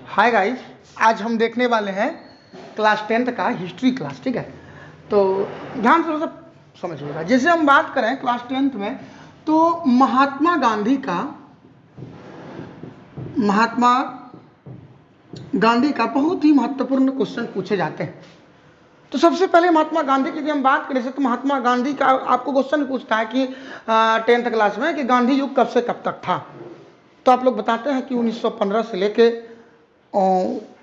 Hi guys, आज हम देखने वाले हैं क्लास 10th का हिस्ट्री क्लास। ठीक है, तो ध्यान से सब समझिएगा। जैसे हम बात करें क्लास 10th में, तो महात्मा गांधी का बहुत ही महत्वपूर्ण क्वेश्चन पूछे जाते हैं। तो सबसे पहले महात्मा गांधी की यदि हम बात करें तो महात्मा गांधी का आपको क्वेश्चन पूछता है कि 10th क्लास में कि गांधी युग कब से कब तक था। तो आप लोग बताते हैं कि 1915 से लेके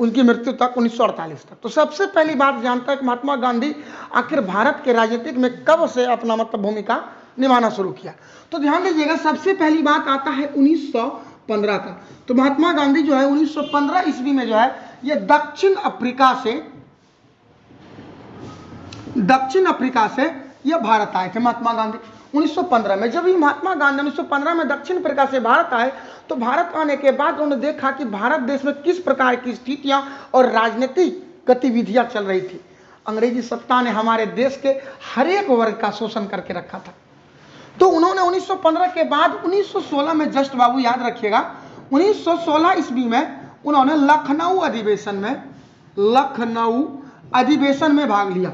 उनकी मृत्यु तक 1948 तक। तो सबसे पहली बात जानता है कि महात्मा गांधी आखिर भारत के राजनीतिक में कब से अपना भूमिका निभाना शुरू किया। तो ध्यान दीजिएगा, सबसे पहली बात आता है 1915 का। तो महात्मा गांधी जो है 1915 ईस्वी में जो है ये दक्षिण अफ्रीका से ये भारत आए थे। महात्मा गांधी 1915 में, जब ही महात्मा गांधी 1915 में दक्षिण अफ्रीका से भारत आए, तो भारत आने के बाद उन्होंने देखा कि भारत देश में किस प्रकार की स्थितियां और राजनीतिक गतिविधियां चल रही थी। अंग्रेजी सत्ता ने हमारे देश के हर एक वर्ग का शोषण करके रखा था। तो उन्होंने 1915 के बाद 1916 में, जस्ट बाबू याद रखिएगा, 1916 ईस्वी में उन्होंने लखनऊ अधिवेशन में भाग लिया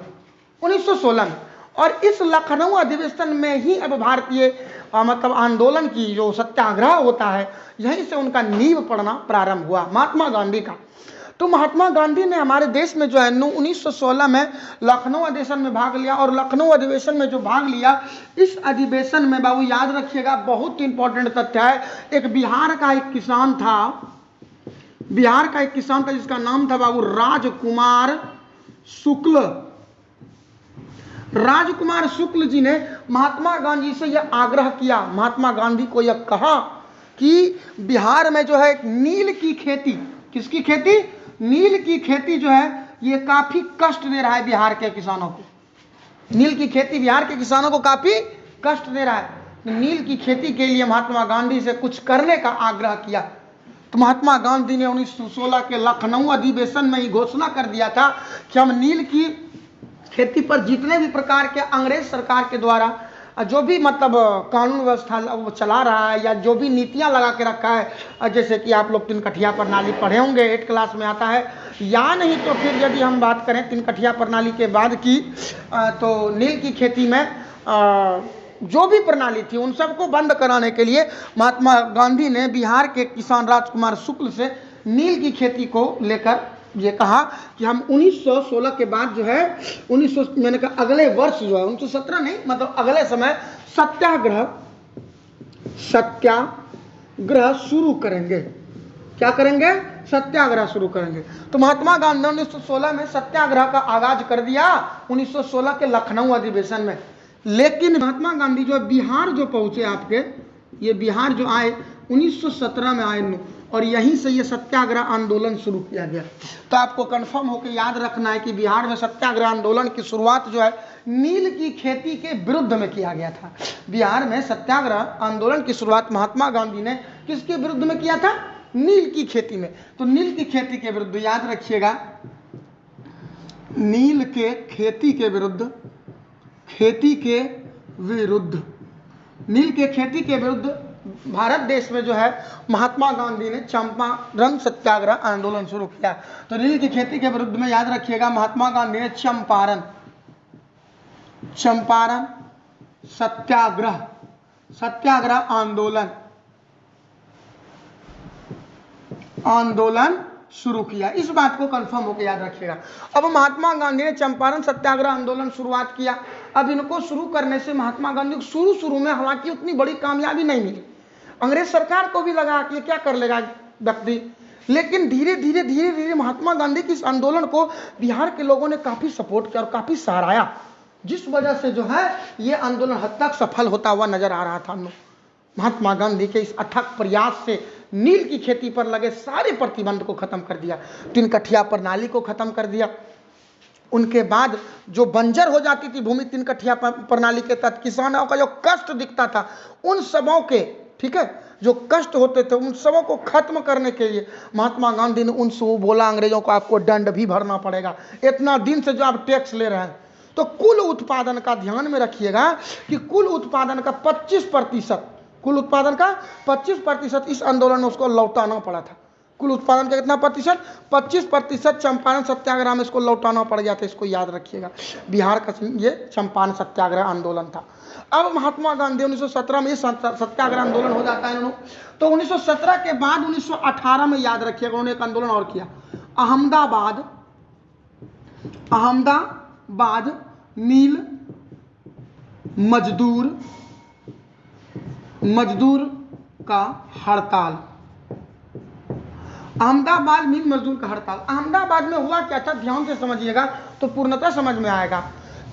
1916 में। और इस लखनऊ अधिवेशन में ही अब भारतीय आंदोलन की जो सत्याग्रह होता है, यहीं से उनका नींव पड़ना प्रारंभ हुआ महात्मा गांधी का। तो महात्मा गांधी ने हमारे देश में जो है 1916 में लखनऊ अधिवेशन में भाग लिया। और लखनऊ अधिवेशन में जो भाग लिया, इस अधिवेशन में बाबू याद रखिएगा बहुत इंपॉर्टेंट तथ्य है, एक बिहार का एक किसान था जिसका नाम था बाबू राजकुमार शुक्ल जी ने महात्मा गांधी से यह आग्रह किया, महात्मा गांधी को यह कहा कि बिहार में जो है नील की खेती, किसकी खेती? नील की खेती जो है ये काफी कष्ट दे रहा है बिहार के किसानों को। नील की खेती बिहार के किसानों को काफी कष्ट दे रहा है। नील की खेती के लिए महात्मा गांधी से कुछ करने का आग्रह किया। तो महात्मा गांधी ने 1916 के लखनऊ अधिवेशन में ही घोषणा कर दिया था कि हम नील की खेती पर जितने भी प्रकार के अंग्रेज सरकार के द्वारा जो भी कानून व्यवस्था वो चला रहा है, या जो भी नीतियां लगा के रखा है, जैसे कि आप लोग तिनकठिया प्रणाली पढ़े होंगे, 8 क्लास में आता है, या नहीं तो फिर यदि हम बात करें तिनकठिया प्रणाली के बाद की, तो नील की खेती में जो भी प्रणाली थी उन सबको बंद कराने के लिए महात्मा गांधी ने बिहार के किसान राजकुमार शुक्ल से नील की खेती को लेकर ये कहा कि हम 1916 के बाद जो है 1900 मैंने कहा अगले वर्ष जो है 1917 नहीं, अगले समय सत्याग्रह शुरू करेंगे। क्या करेंगे? सत्याग्रह शुरू करेंगे। तो महात्मा गांधी ने 1916 में सत्याग्रह का आगाज कर दिया 1916 के लखनऊ अधिवेशन में। लेकिन महात्मा गांधी जो बिहार जो पहुंचे, आपके ये बिहार जो आए 1917 में आए, और यहीं से ये सत्याग्रह आंदोलन शुरू किया गया। तो आपको कंफर्म होकर याद रखना है कि बिहार में सत्याग्रह आंदोलन की शुरुआत जो है नील की खेती के विरुद्ध में किया गया था। बिहार में सत्याग्रह आंदोलन की शुरुआत महात्मा गांधी ने किसके विरुद्ध में किया था? नील की खेती में। तो नील की खेती के विरुद्ध याद रखिएगा, नील के खेती के विरुद्ध भारत देश में जो है महात्मा गांधी ने चंपारण सत्याग्रह आंदोलन शुरू किया। तो नील की खेती के विरुद्ध में याद रखिएगा महात्मा गांधी ने चंपारण सत्याग्रह आंदोलन शुरू किया। इस बात को कंफर्म होकर याद रखिएगा। अब महात्मा गांधी ने चंपारण सत्याग्रह आंदोलन शुरुआत किया। अब इनको शुरू करने से महात्मा गांधी को शुरू में हालांकि उतनी बड़ी कामयाबी नहीं मिली, अंग्रेज सरकार को भी लगा कि क्या कर लेगा व्यक्ति, लेकिन धीरे धीरे महात्मा गांधी के इस आंदोलन को बिहार के लोगों ने काफी सपोर्ट किया और काफी सराहा, जिस वजह से जो है ये आंदोलन हद तक सफल होता हुआ नजर आ रहा था। महात्मा गांधी के इस अथक प्रयास से नील की खेती पर लगे सारे प्रतिबंध को खत्म कर दिया, तिनकठिया प्रणाली को खत्म कर दिया। उनके बाद जो बंजर हो जाती थी भूमि तिनकठिया प्रणाली के तहत किसानों का जो कष्ट दिखता था, उन सबों के, ठीक है, जो कष्ट होते थे उन सबों को खत्म करने के लिए महात्मा गांधी ने उनसे बोला अंग्रेजों को आपको दंड भी भरना पड़ेगा, इतना दिन से जो आप टैक्स ले रहे हैं। तो कुल उत्पादन का ध्यान में रखिएगा कि कुल उत्पादन का 25% कुल उत्पादन का 25% इस आंदोलन में उसको लौटाना पड़ा था। कुल उत्पादन का कितना प्रतिशत? 25% चंपारण सत्याग्रह में इसको लौटाना पड़ गया था। इसको याद रखिएगा, बिहार का ये चंपारण सत्याग्रह आंदोलन था। अब महात्मा गांधी 1917 में सत्याग्रह आंदोलन हो जाता है तो 1917 के बाद 1918 में याद रखिएगा उन्होंने एक आंदोलन और किया, अहमदाबाद मिल मजदूर का हड़ताल। अहमदाबाद मिल मजदूर का हड़ताल। अहमदाबाद में हुआ क्या था, ध्यान से समझिएगा तो पूर्णतः समझ में आएगा।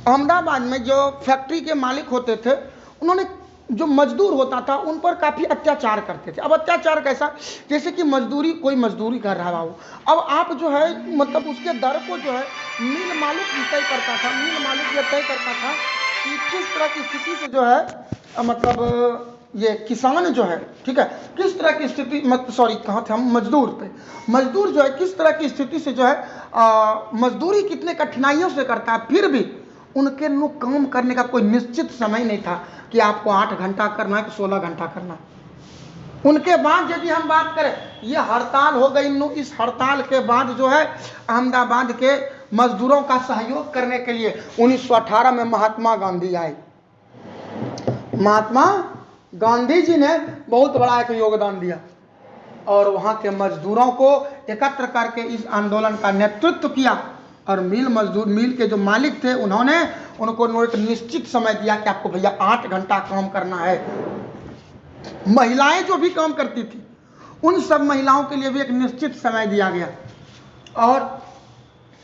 अहमदाबाद में जो फैक्ट्री के मालिक होते थे, उन्होंने जो मजदूर होता था उन पर काफ़ी अत्याचार करते थे। अब अत्याचार कैसा, जैसे कि कोई मजदूरी कर रहा हो, अब आप जो है मतलब उसके दर को जो है मिल मालिक तय करता था। मिल मालिक यह तय करता था कि किस तरह की स्थिति से जो है मतलब ये किसान जो है, ठीक है, किस तरह की स्थिति कहाँ थे हम, मजदूर पे। मजदूर जो है किस तरह की स्थिति से जो है मजदूरी कितने कठिनाइयों से करता है, फिर भी उनके काम करने का कोई निश्चित समय नहीं था कि आपको 8 घंटा करना है कि 16 घंटा करना है। उनके बाद यदि हम बात करें, ये हड़ताल हो गई। इस हड़ताल के बाद जो है अहमदाबाद के मजदूरों का सहयोग करने के लिए 1918 में महात्मा गांधी आए। महात्मा गांधी जी ने बहुत बड़ा एक योगदान दिया और वहाँ के मजदूरों को एकत्र करके इस आंदोलन का नेतृत्व किया। और मिल के जो मालिक थे उन्होंने उनको एक निश्चित समय दिया कि आपको भैया 8 घंटा काम करना है। महिलाएं जो भी काम करती थी उन सब महिलाओं के लिए भी एक निश्चित समय दिया गया। और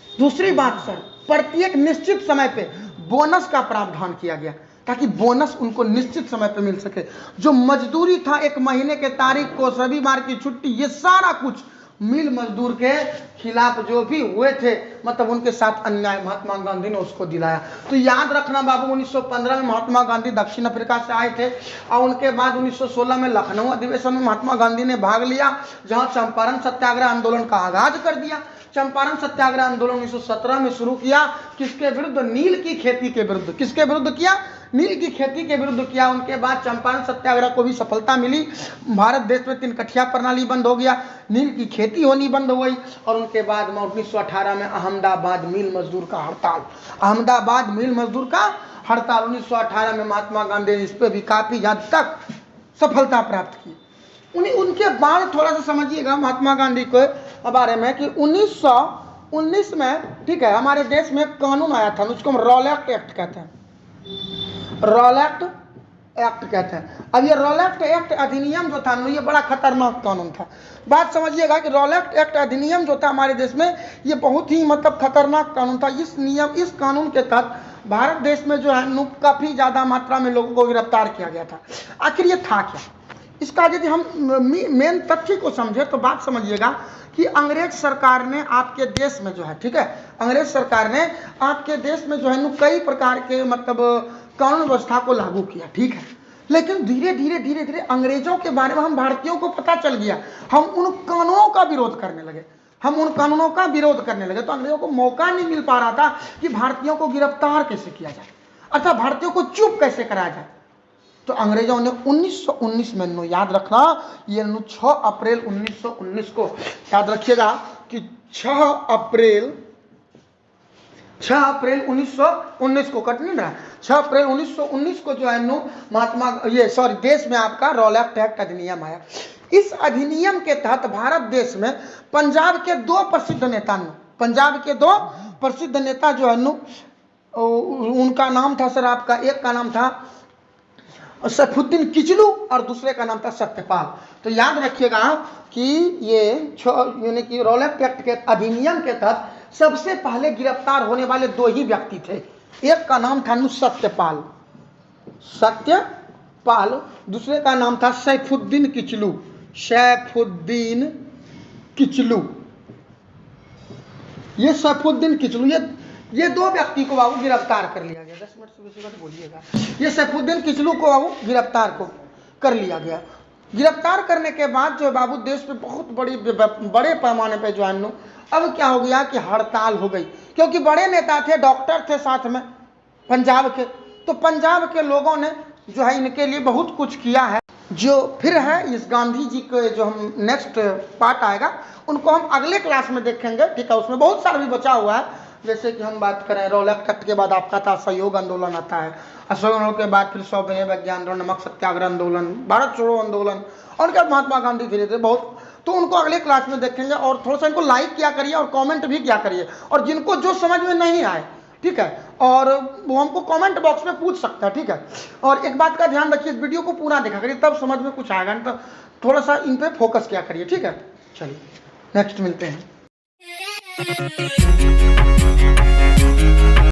दूसरी बात सर, प्रत्येक निश्चित समय पे बोनस का प्रावधान किया गया ताकि बोनस उनको निश्चित समय पे मिल सके। जो मजदूरी था, 1 महीने के तारीख को, रविवार की छुट्टी, ये सारा कुछ मिल मजदूर के खिलाफ जो भी हुए थे, मतलब उनके साथ अन्याय, महात्मा गांधी ने उसको दिलाया। तो याद रखना बाबू, 1915 में महात्मा गांधी दक्षिण अफ्रीका से आए थे और उनके बाद 1916 में लखनऊ अधिवेशन में महात्मा गांधी ने भाग लिया, जहां चंपारण सत्याग्रह आंदोलन का आगाज कर दिया। चंपारण सत्याग्रह आंदोलन 1917 में शुरू किया, किसके विरुद्ध? नील की खेती के विरुद्ध। किसके विरुद्ध किया? नील की खेती के विरुद्ध किया। उनके बाद चंपारण सत्याग्रह को भी सफलता मिली, भारत देश में 3 कठिया प्रणाली बंद हो गया, नील की खेती होनी बंद हो गई। और उनके बाद 1918 में अहमदाबाद मिल मजदूर का हड़ताल। अहमदाबाद मिल मजदूर का हड़ताल 1918 में महात्मा गांधी ने इस पर भी काफी हद तक सफलता प्राप्त की। उनके बाद थोड़ा सा समझिएगा महात्मा गांधी के बारे में कि 1919 में, ठीक है, हमारे देश में कानून आया था, उसको हम रॉलेट एक्ट कहते हैं। रॉलेट एक्ट कहते हैं। अब ये रॉलेट एक्ट अधिनियम जो था ये बड़ा खतरनाक कानून था। बात समझिएगा कि रॉलेट एक्ट अधिनियम जो था हमारे देश में, ये बहुत ही मतलब खतरनाक कानून था। इस कानून के तहत भारत देश में जो है काफी ज्यादा मात्रा में लोगों को गिरफ्तार किया गया था। आखिर ये था क्या? इसका यदि हम मेन तथ्य को समझे तो बात समझिएगा कि अंग्रेज सरकार ने आपके देश में जो है, ठीक है, अंग्रेज सरकार ने आपके देश में जो है कई प्रकार के मतलब कानून व्यवस्था को लागू किया, ठीक है। लेकिन धीरे धीरे अंग्रेजों के बारे में हम भारतीयों को पता चल गया, हम उन कानूनों का विरोध करने लगे। तो अंग्रेजों को मौका नहीं मिल पा रहा था कि भारतीयों को गिरफ्तार कैसे किया जाए, अर्थात भारतीयों को चुप कैसे कराया जाए। तो अंग्रेजों ने 1919 में, याद रखना, ये 6 अप्रैल 1919 को, याद रखिएगा कि 6 अप्रैल 1919 को, कट नहीं रहा, 6 अप्रैल 1919 को जो है देश में आपका रॉलेट एक्ट अधिनियम आया। इस अधिनियम के तहत भारत देश में पंजाब के 2 प्रसिद्ध नेता जो है उनका नाम था सर आपका, एक का नाम था सैफुद्दीन किचलू और दूसरे का नाम था सत्यपाल। तो याद रखिएगा कि ये यानी कि रॉलेट एक्ट के अधिनियम के तहत सबसे पहले गिरफ्तार होने वाले 2 ही व्यक्ति थे। एक का नाम था सत्यपाल, दूसरे का नाम था सैफुद्दीन किचलू। ये सैफुद्दीन किचलू, ये 2 व्यक्ति को बाबू गिरफ्तार कर लिया गया। 10 मिनट से बेसी बात बोलिएगा। ये सैफुद्दीन किचलू को बाबू गिरफ्तार कर लिया गया। गिरफ्तार करने के बाद जो बाबू देश में बहुत बड़े पैमाने पे जो है अब क्या हो गया कि हड़ताल हो गई, क्योंकि बड़े नेता थे, डॉक्टर थे साथ में पंजाब के, तो पंजाब के लोगों ने जो है इनके लिए बहुत कुछ किया है। जो फिर है इस गांधी जी के जो हम नेक्स्ट पार्ट आएगा उनको हम अगले क्लास में देखेंगे, ठीक है। उसमें बहुत सारा भी बचा हुआ है, जैसे कि हम बात करें रौलक तख्त के बाद आपका था असहयोग आंदोलन आता है, असहयोग आंदोलन के बाद फिर सौम्य विज्ञान आंदोलन, नमक सत्याग्रह आंदोलन, भारत छोड़ो आंदोलन, और उनके बाद महात्मा गांधी धीरे धीरे बहुत, तो उनको अगले क्लास में देखेंगे। और थोड़ा सा इनको लाइक किया करिए और कमेंट भी किया करिए, और जिनको जो समझ में नहीं आए, ठीक है, और वो हमको कमेंट बॉक्स में पूछ सकता है, ठीक है। और एक बात का ध्यान रखिए, इस वीडियो को पूरा देखा करिए, तब समझ में कुछ आएगा, नहीं तो थोड़ा सा इन पे फोकस किया करिए, ठीक है। चलिए नेक्स्ट मिलते हैं।